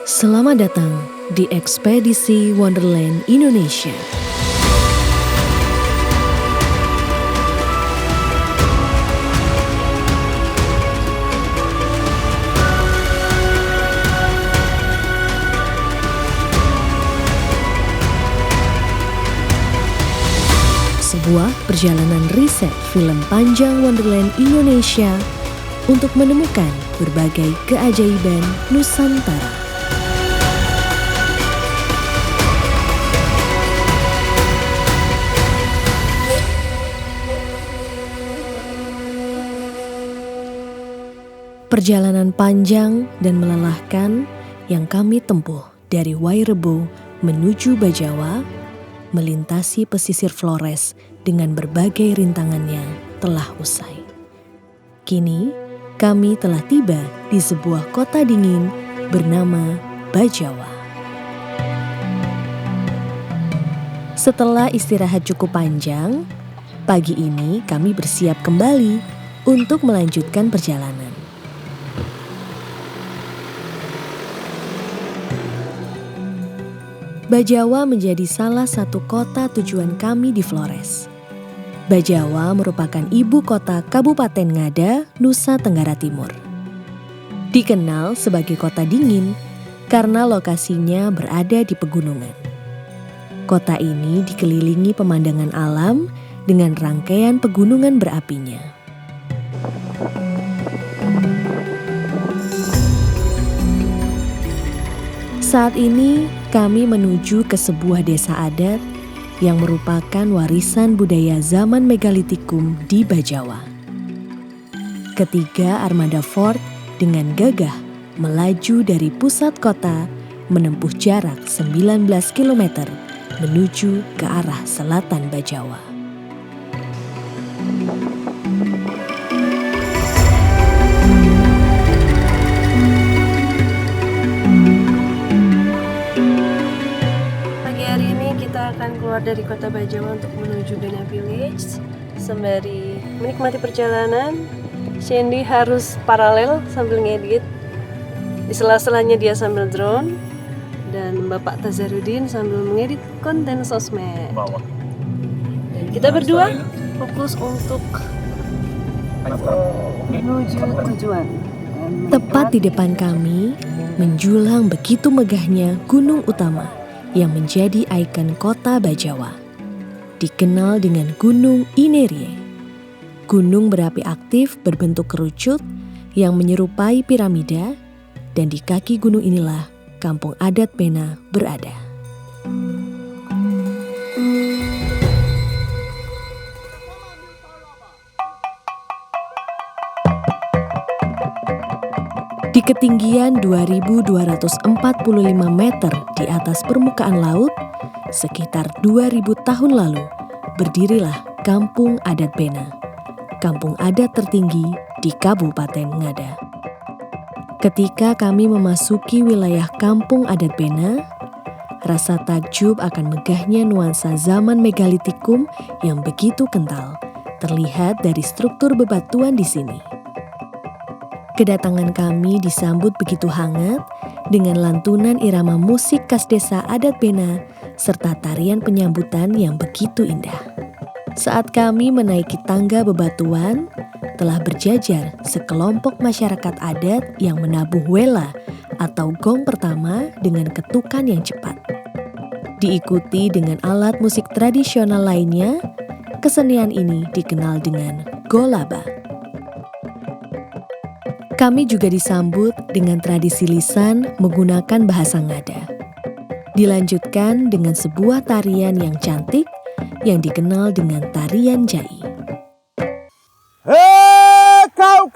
Selamat datang di Ekspedisi Wonderland Indonesia. Sebuah perjalanan riset film panjang Wonderland Indonesia untuk menemukan berbagai keajaiban Nusantara. Perjalanan panjang dan melelahkan yang kami tempuh dari Wairebo menuju Bajawa, melintasi pesisir Flores dengan berbagai rintangannya telah usai. Kini kami telah tiba di sebuah kota dingin bernama Bajawa. Setelah istirahat cukup panjang, pagi ini kami bersiap kembali untuk melanjutkan perjalanan. Bajawa menjadi salah satu kota tujuan kami di Flores. Bajawa merupakan ibu kota Kabupaten Ngada, Nusa Tenggara Timur. Dikenal sebagai kota dingin karena lokasinya berada di pegunungan. Kota ini dikelilingi pemandangan alam dengan rangkaian pegunungan berapinya. Saat ini kami menuju ke sebuah desa adat yang merupakan warisan budaya zaman megalitikum di Bajawa. Ketiga armada Ford dengan gagah melaju dari pusat kota menempuh jarak 19 km menuju ke arah selatan Bajawa. Akan keluar dari kota Bajawa untuk menuju Bena Village. Sembari menikmati perjalanan, Shandy harus paralel sambil ngedit. Di sela-selanya dia sambil drone, dan Bapak Tazarudin sambil mengedit konten sosmed. Dan kita berdua fokus untuk menuju tujuan. Tepat di depan kami, menjulang begitu megahnya gunung utama yang menjadi ikon kota Bajawa, dikenal dengan Gunung Inerie. Gunung berapi aktif berbentuk kerucut yang menyerupai piramida, dan di kaki gunung inilah kampung adat Bena berada. Di ketinggian 2.245 meter di atas permukaan laut, sekitar 2.000 tahun lalu, berdirilah Kampung Adat Bena, kampung adat tertinggi di Kabupaten Ngada. Ketika kami memasuki wilayah Kampung Adat Bena, rasa takjub akan megahnya nuansa zaman megalitikum yang begitu kental terlihat dari struktur bebatuan di sini. Kedatangan kami disambut begitu hangat dengan lantunan irama musik khas desa adat Bena serta tarian penyambutan yang begitu indah. Saat kami menaiki tangga bebatuan, telah berjajar sekelompok masyarakat adat yang menabuh wela atau gong pertama dengan ketukan yang cepat. Diikuti dengan alat musik tradisional lainnya, kesenian ini dikenal dengan golaba. Kami juga disambut dengan tradisi lisan menggunakan bahasa Ngada. Dilanjutkan dengan sebuah tarian yang cantik yang dikenal dengan tarian jai. Hei kau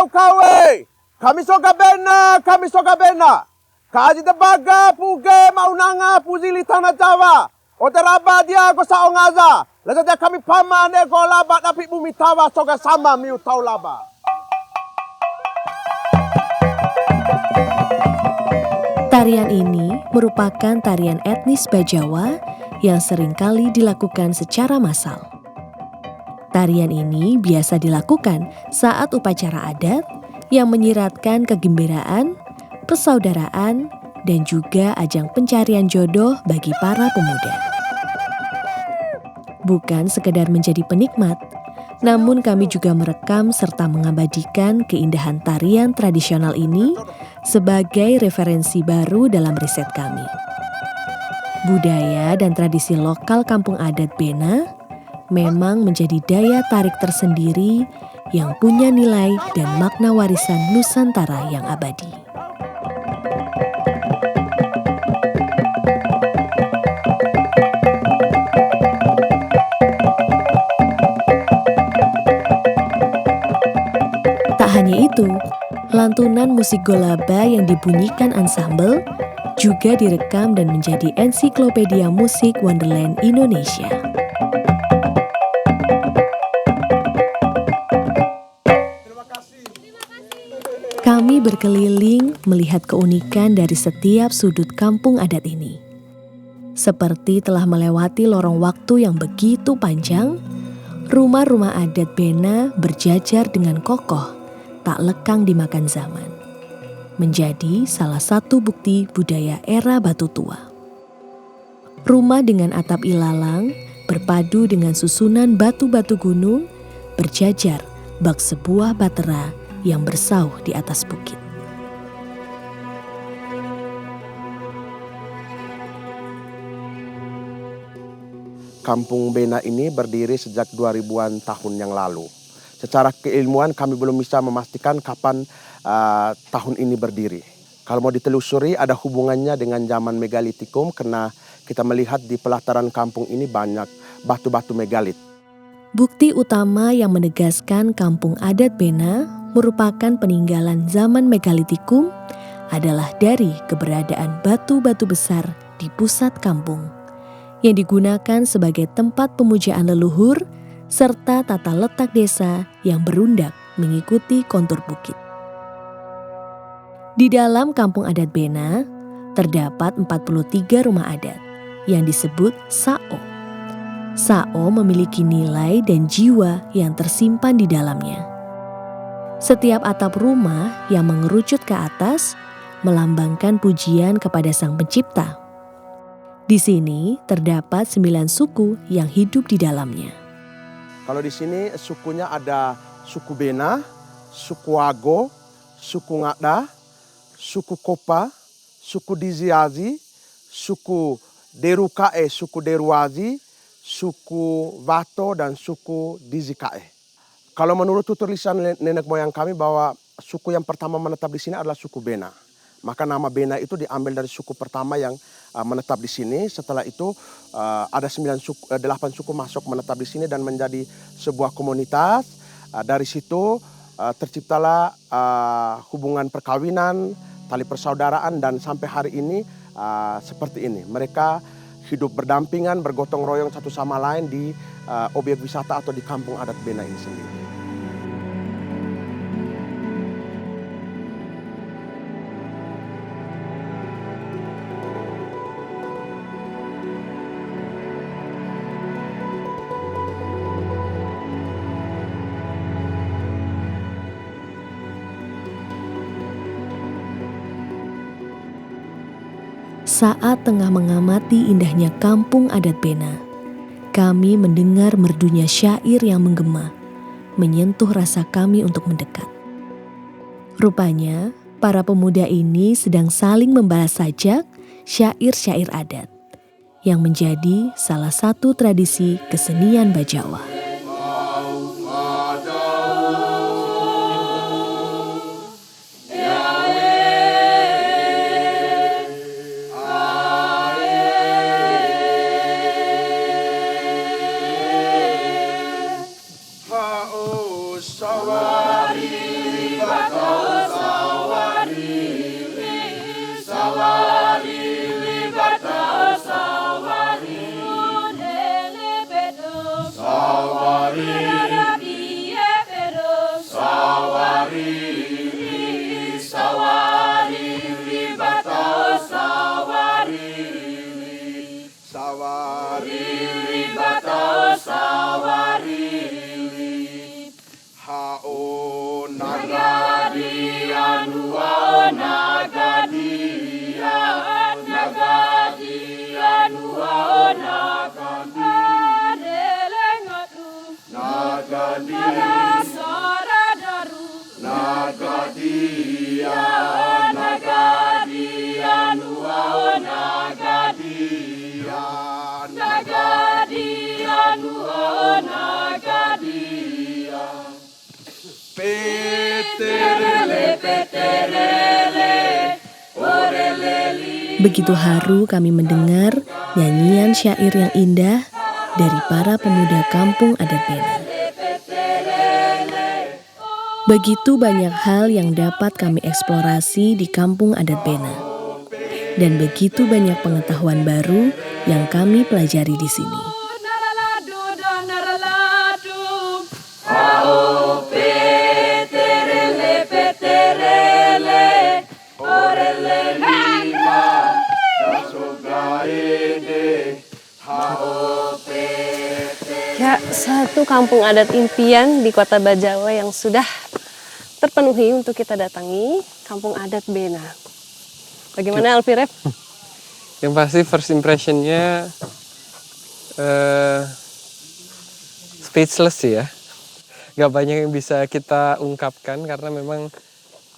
kawe, kami soka bena. Kaji tebaga puge maunanga puzili tanah Jawa. Oteraba dia ko sa ongaza. Laja kami pamane ko laba tapi bumi tawa soga sama miu tau laba. Tarian ini merupakan tarian etnis Bajawa yang seringkali dilakukan secara massal. Tarian ini biasa dilakukan saat upacara adat yang menyiratkan kegembiraan, persaudaraan, dan juga ajang pencarian jodoh bagi para pemuda. Bukan sekedar menjadi penikmat, namun kami juga merekam serta mengabadikan keindahan tarian tradisional ini sebagai referensi baru dalam riset kami. Budaya dan tradisi lokal kampung adat Bena memang menjadi daya tarik tersendiri yang punya nilai dan makna warisan Nusantara yang abadi. Tak hanya itu, lantunan musik golaba yang dibunyikan ansambel juga direkam dan menjadi ensiklopedia musik Wonderland Indonesia. Kami berkeliling melihat keunikan dari setiap sudut kampung adat ini. Seperti telah melewati lorong waktu yang begitu panjang, rumah-rumah adat Bena berjajar dengan kokoh, tak lekang dimakan zaman. Menjadi salah satu bukti budaya era batu tua. Rumah dengan atap ilalang berpadu dengan susunan batu-batu gunung berjajar bak sebuah batera yang bersauh di atas bukit. Kampung Bena ini berdiri sejak 2000-an tahun yang lalu. Secara keilmuan kami belum bisa memastikan kapan tahun ini berdiri. Kalau mau ditelusuri ada hubungannya dengan zaman megalitikum karena kita melihat di pelataran kampung ini banyak batu-batu megalit. Bukti utama yang menegaskan kampung adat Bena merupakan peninggalan zaman megalitikum adalah dari keberadaan batu-batu besar di pusat kampung yang digunakan sebagai tempat pemujaan leluhur serta tata letak desa yang berundak mengikuti kontur bukit. Di dalam kampung adat Bena, terdapat 43 rumah adat yang disebut Sao. Sao memiliki nilai dan jiwa yang tersimpan di dalamnya. Setiap atap rumah yang mengerucut ke atas melambangkan pujian kepada Sang Pencipta. Di sini terdapat 9 suku yang hidup di dalamnya. Kalau di sini sukunya ada suku Bena, suku Ago, suku Ngada, suku Kopa, suku Diziazi, suku Derukae, suku Deruazi, suku Vato, dan suku Dizikae. Kalau menurut tulisan nenek moyang kami bahwa suku yang pertama menetap di sini adalah suku Bena. Maka nama Bena itu diambil dari suku pertama yang menetap di sini. Setelah itu ada 8 suku masuk menetap di sini dan menjadi sebuah komunitas. Dari situ terciptalah hubungan perkawinan, tali persaudaraan, dan sampai hari ini seperti ini. Mereka hidup berdampingan, bergotong royong satu sama lain di objek wisata atau di kampung adat Bena ini sendiri. Saat tengah mengamati indahnya kampung adat Bena, kami mendengar merdunya syair yang menggema, menyentuh rasa kami untuk mendekat. Rupanya, para pemuda ini sedang saling membalas sajak syair-syair adat, yang menjadi salah satu tradisi kesenian Bajawa. Sawari, Hao nagadia nua nagadia nagadia nua nagadia nagadia nagadia nua nagadia nagadia nua nagadia peterele peterele oreleli. Begitu haru kami mendengar nyanyian syair yang indah dari para pemuda kampung adat Bena. Begitu banyak hal yang dapat kami eksplorasi di kampung adat Bena. Dan begitu banyak pengetahuan baru yang kami pelajari di sini. Ya, satu kampung adat impian di Kota Bajawa yang sudah terpenuhi untuk kita datangi, kampung adat Bena. Bagaimana Alfirep? Yang pasti first impressionnya speechless sih ya. Gak banyak yang bisa kita ungkapkan karena memang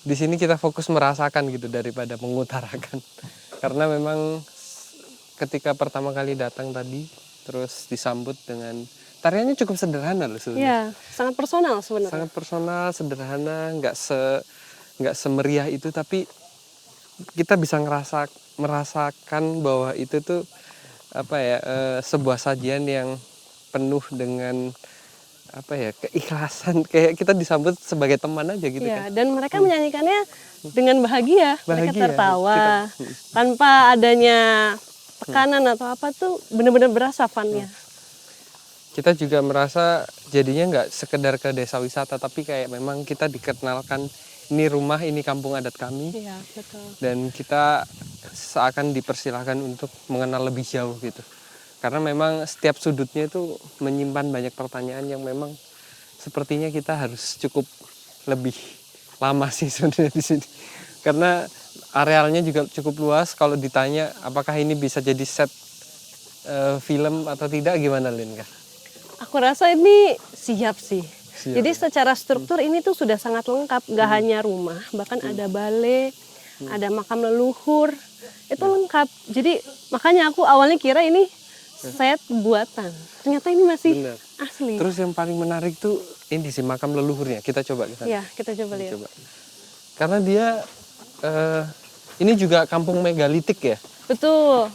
di sini kita fokus merasakan gitu daripada mengutarakan. Karena memang ketika pertama kali datang tadi, terus disambut dengan tariannya cukup sederhana loh sebenarnya. Ya, sangat personal sebenarnya. Sangat personal, sederhana, nggak semeriah itu, tapi kita bisa merasakan bahwa itu tuh apa ya, sebuah sajian yang penuh dengan apa ya, keikhlasan, kayak kita disambut sebagai teman aja gitu Ya, kan. dan mereka menyanyikannya dengan bahagia. Mereka Bahagia, tertawa tanpa adanya tekanan atau apa tuh, benar-benar berasa fun-nya. Kita juga merasa jadinya nggak sekedar ke desa wisata, tapi kayak memang kita dikenalkan ini rumah, ini kampung adat kami. Iya, betul. Dan kita seakan dipersilahkan untuk mengenal lebih jauh gitu. Karena memang setiap sudutnya itu menyimpan banyak pertanyaan yang memang sepertinya kita harus cukup lebih lama sih sebenarnya di sini. Karena arealnya juga cukup luas. Kalau ditanya apakah ini bisa jadi set film atau tidak, gimana Lin? Aku rasa ini siap sih. Siap, Jadi ya. secara struktur ini tuh sudah sangat lengkap. Gak hanya rumah, bahkan ada balai, ada makam leluhur. Itu lengkap. Jadi makanya aku awalnya kira ini set buatan. Ternyata ini masih Benar. asli. Terus yang paling menarik tuh ini sih makam leluhurnya. Kita coba ke sana. Ya, kita coba lihat. Coba. Karena dia ini juga kampung megalitik ya. Betul.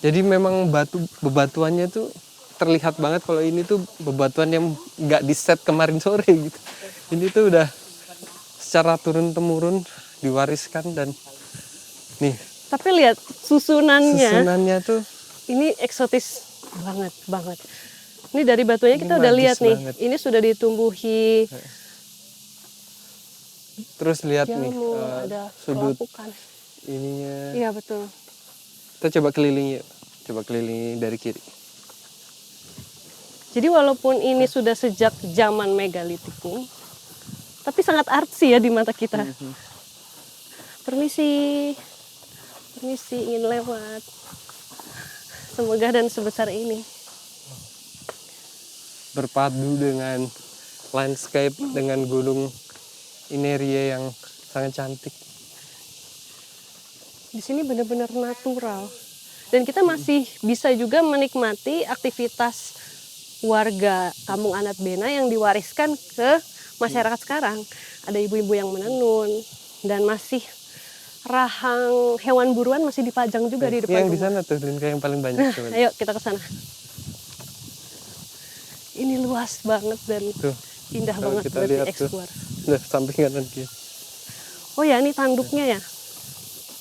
Jadi memang bebatuannya tuh terlihat banget kalau ini tuh bebatuan yang nggak di set kemarin sore gitu. Ini tuh udah secara turun-temurun diwariskan dan nih. Tapi lihat susunannya Tuh ini eksotis banget. Ini dari batunya kita Ini udah magis lihat nih. banget. Ini sudah ditumbuhi terus lihat nih jamu, ada sudut pelapukan. ininya. Iya betul. Kita coba kelilingi, coba kelilingi dari kiri. Jadi walaupun ini sudah sejak zaman megalitik nih, tapi sangat artsy ya di mata kita. Permisi, ingin lewat. Semoga dan sebesar ini. Berpadu dengan landscape, dengan gunung Ineria yang sangat cantik. Di sini benar-benar natural. Dan kita masih bisa juga menikmati aktivitas warga kampung adat Bena yang diwariskan ke masyarakat sekarang. Ada ibu-ibu yang menenun dan masih rahang hewan buruan masih dipajang juga di depan Yang di rumah. sana tuh, Linka yang paling banyak. Coba. Ayo kita ke sana. Ini luas banget dan Tuh, indah kalau banget kita buat lihat dieksplor. Udah samping kanan dia. Oh ya, ini tanduknya ya.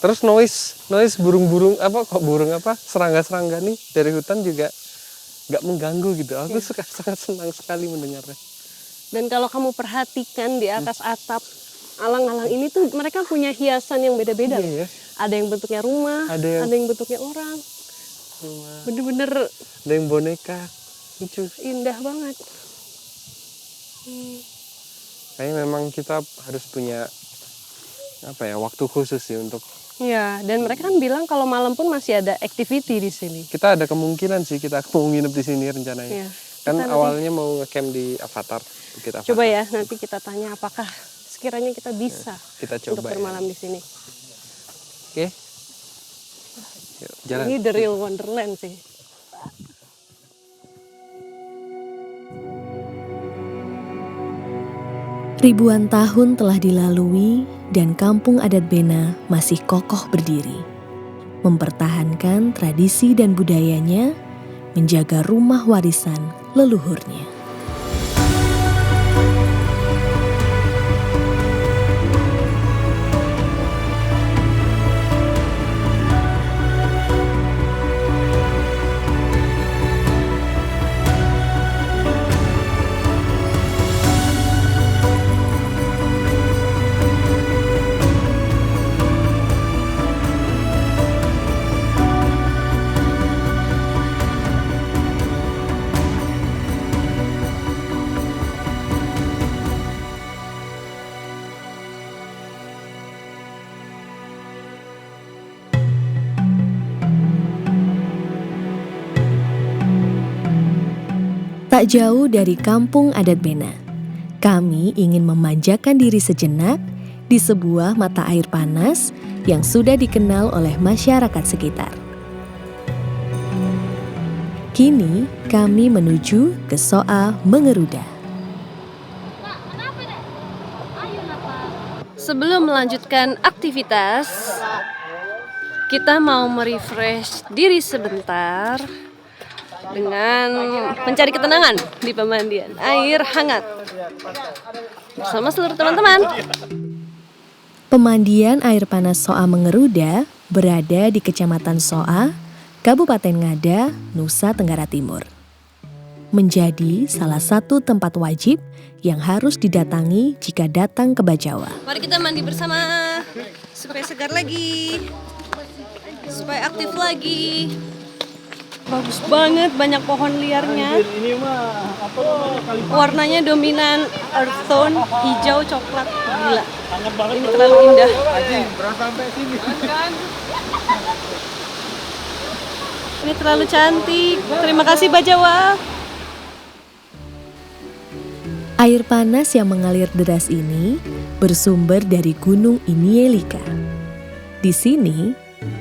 Terus noise burung-burung serangga-serangga nih dari hutan juga nggak mengganggu gitu. Aku sangat senang sekali mendengarnya. Dan kalau kamu perhatikan di atas atap alang-alang ini tuh mereka punya hiasan yang beda-beda. Iya ya. Ada yang bentuknya rumah, Ada yang- ada yang bentuknya orang. Bener-bener Ada yang boneka, lucu. indah banget. Kayaknya memang kita harus punya waktu khusus sih untuk. Iya, dan mereka kan bilang kalau malam pun masih ada activity di sini. Kita ada kemungkinan sih kita mau nginep di sini rencananya. Iya. Kan Kita awalnya mau ngecamp di Avatar, Bukit Avatar. Coba ya, nanti kita tanya apakah sekiranya kita bisa Kita untuk coba ya. bermalam di sini. Oke. Yuk, jalan. Ini the real wonderland sih. Ribuan tahun telah dilalui dan kampung adat Bena masih kokoh berdiri. Mempertahankan tradisi dan budayanya, menjaga rumah warisan leluhurnya. Tak jauh dari kampung adat Bena, kami ingin memanjakan diri sejenak di sebuah mata air panas yang sudah dikenal oleh masyarakat sekitar. Kini kami menuju ke Soa Mengeruda. Sebelum melanjutkan aktivitas, kita mau merefresh diri sebentar dengan mencari ketenangan di pemandian air hangat bersama seluruh teman-teman. Pemandian air panas Soa Mengeruda berada di Kecamatan Soa, Kabupaten Ngada, Nusa Tenggara Timur. Menjadi salah satu tempat wajib yang harus didatangi jika datang ke Bajawa. Mari kita mandi bersama supaya segar lagi, supaya aktif lagi. Bagus banget, banyak pohon liarnya. Warnanya dominan earth tone, hijau, coklat. Gila, ini terlalu indah. Ini terlalu cantik. Terima kasih Bajawa. Air panas yang mengalir deras ini bersumber dari Gunung Inielika. Di sini,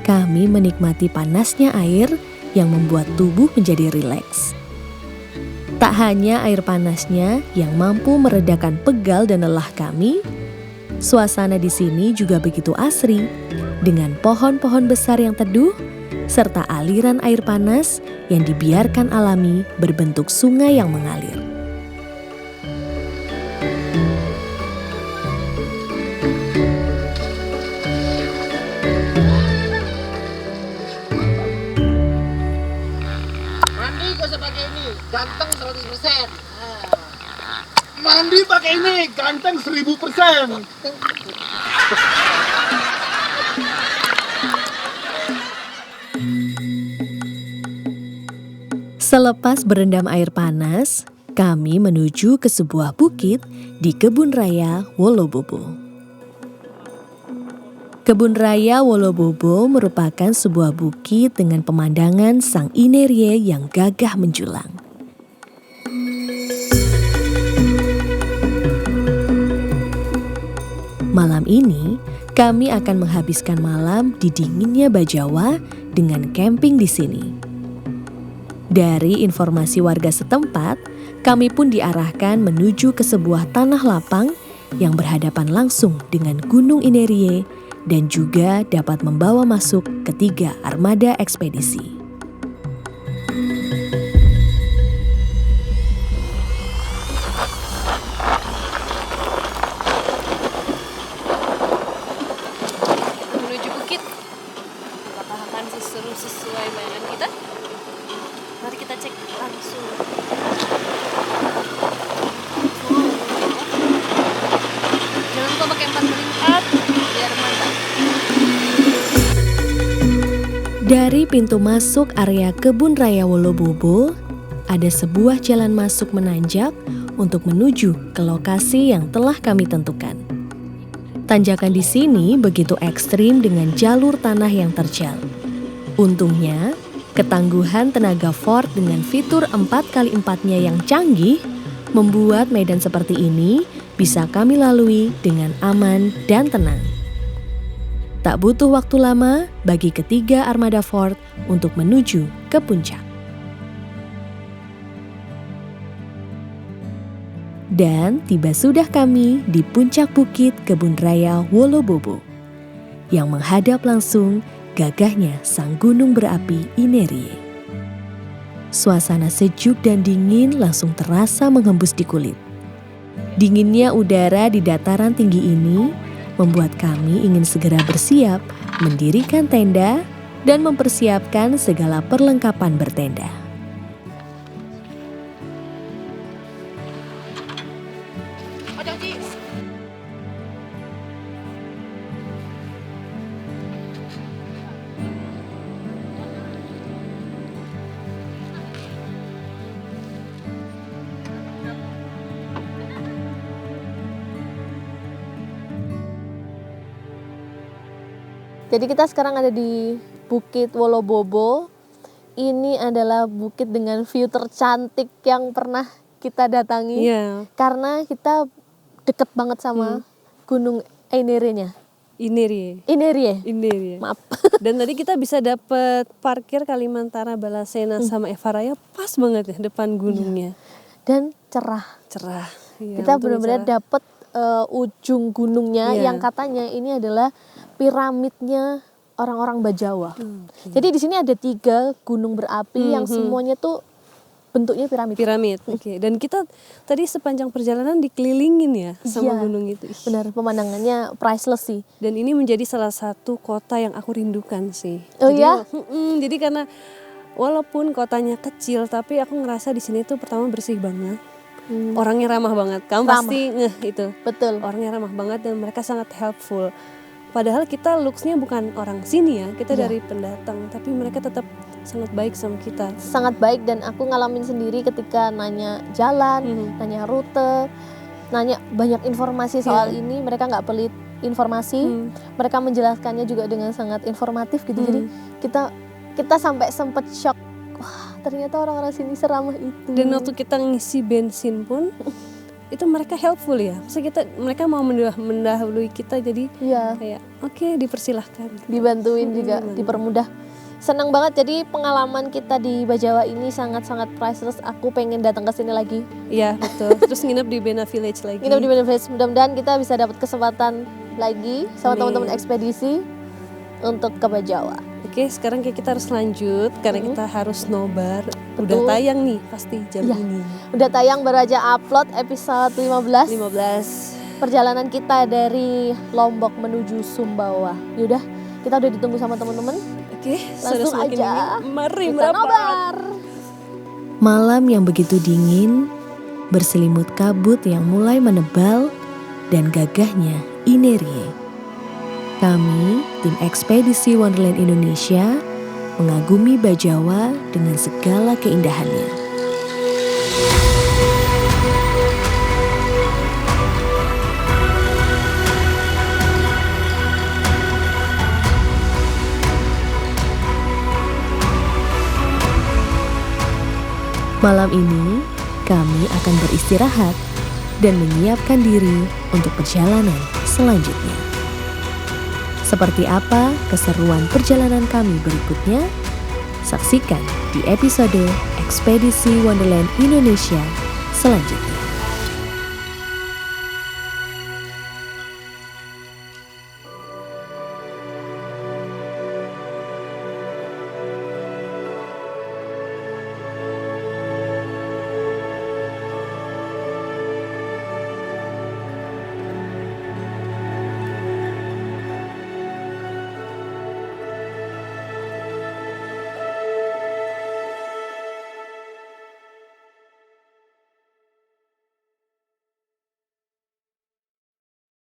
kami menikmati panasnya air yang membuat tubuh menjadi rileks. Tak hanya air panasnya yang mampu meredakan pegal dan lelah kami, suasana di sini juga begitu asri dengan pohon-pohon besar yang teduh serta aliran air panas yang dibiarkan alami berbentuk sungai yang mengalir. Ganteng 100%. Mandi pakai ini, ganteng 1000%. Selepas berendam air panas, kami menuju ke sebuah bukit di Kebun Raya Wolobobo. Kebun Raya Wolobobo merupakan sebuah bukit dengan pemandangan Sang Inerie yang gagah menjulang. Malam ini, kami akan menghabiskan malam di dinginnya Bajawa dengan camping di sini. Dari informasi warga setempat, kami pun diarahkan menuju ke sebuah tanah lapang yang berhadapan langsung dengan Gunung Inerie dan juga dapat membawa masuk ketiga armada ekspedisi. Menuju bukit. Apakah akan seseru sesuai bayangan kita? Mari kita cek langsung. Jangan lupa pakai 4 melingkar biar mantap. Dari pintu masuk area Kebun Raya Wolobobo, ada sebuah jalan masuk menanjak untuk menuju ke lokasi yang telah kami tentukan. Tanjakan di sini begitu ekstrim dengan jalur tanah yang terjal. Untungnya, ketangguhan tenaga Ford dengan fitur 4x4-nya yang canggih membuat medan seperti ini bisa kami lalui dengan aman dan tenang. Tak butuh waktu lama bagi ketiga armada Ford untuk menuju ke puncak. Dan tiba sudah kami di puncak bukit Kebun Raya Wolobobo yang menghadap langsung gagahnya sang gunung berapi Inerie. Suasana sejuk dan dingin langsung terasa menghembus di kulit. Dinginnya udara di dataran tinggi ini membuat kami ingin segera bersiap mendirikan tenda dan mempersiapkan segala perlengkapan bertenda. Jadi kita sekarang ada di Bukit Wolobobo. Ini adalah bukit dengan view tercantik yang pernah kita datangi. Iya. Karena kita deket banget sama Gunung Inerie-nya. Inerie. Maaf. Dan tadi kita bisa dapet parkir Kalimantara Balasena sama Eva Raya pas banget ya depan gunungnya. Dan cerah. Cerah. Iya, Kita betul, benar-benar cerah. dapet ujung gunungnya Iya. yang katanya ini adalah piramidnya orang-orang Bajawa. Jadi di sini ada 3 gunung berapi yang semuanya tuh bentuknya piramid. Piramid. Oke. Dan kita tadi sepanjang perjalanan dikelilingin ya sama Iya. gunung itu. Ih. Benar, pemandangannya priceless sih. Dan ini menjadi salah satu kota yang aku rindukan sih. Oh Jadi, ya? Jadi karena walaupun kotanya kecil, tapi aku ngerasa di sini tuh pertama bersih banget. Orangnya ramah banget. Kamu Ramah. pasti ngeh itu. Betul. Orangnya ramah banget dan mereka sangat helpful. Padahal kita looks-nya bukan orang sini ya, kita Iya. dari pendatang, tapi mereka tetap sangat baik sama kita. Sangat baik dan aku ngalamin sendiri ketika nanya jalan, nanya rute, nanya banyak informasi soal ini, mereka nggak pelit informasi, mereka menjelaskannya juga dengan sangat informatif gitu. Jadi kita sampai sempet shock, wah ternyata orang-orang sini seramah itu. Dan waktu kita ngisi bensin pun itu mereka helpful ya. Maksudnya mereka mau mendahului kita, jadi Iya. kayak oke, dipersilahkan. Dibantuin juga, dipermudah. Senang banget, jadi pengalaman kita di Bajawa ini sangat-sangat priceless. Aku pengen datang ke sini lagi. Iya betul. Terus nginep di Bena Village lagi. Nginep di Benefits, mudah-mudahan kita bisa dapat kesempatan lagi sama Amin. teman-teman ekspedisi untuk ke Bajawa. Oke, sekarang kita harus lanjut karena kita harus nobar. Udah Betul. tayang nih pasti jam Iya. ini. Udah tayang, baru aja upload episode 15. 15. Perjalanan kita dari Lombok menuju Sumbawa. Yaudah, kita udah ditunggu sama teman-teman. Oke, Langsung sudah semakin aja dingin. Mari kita merapat. nobar. Malam yang begitu dingin, berselimut kabut yang mulai menebal, dan gagahnya Inerie. Kami, tim ekspedisi Wonderland Indonesia, mengagumi Bajawa dengan segala keindahannya. Malam ini, kami akan beristirahat dan menyiapkan diri untuk perjalanan selanjutnya. Seperti apa keseruan perjalanan kami berikutnya? Saksikan di episode Ekspedisi Wonderland Indonesia selanjutnya.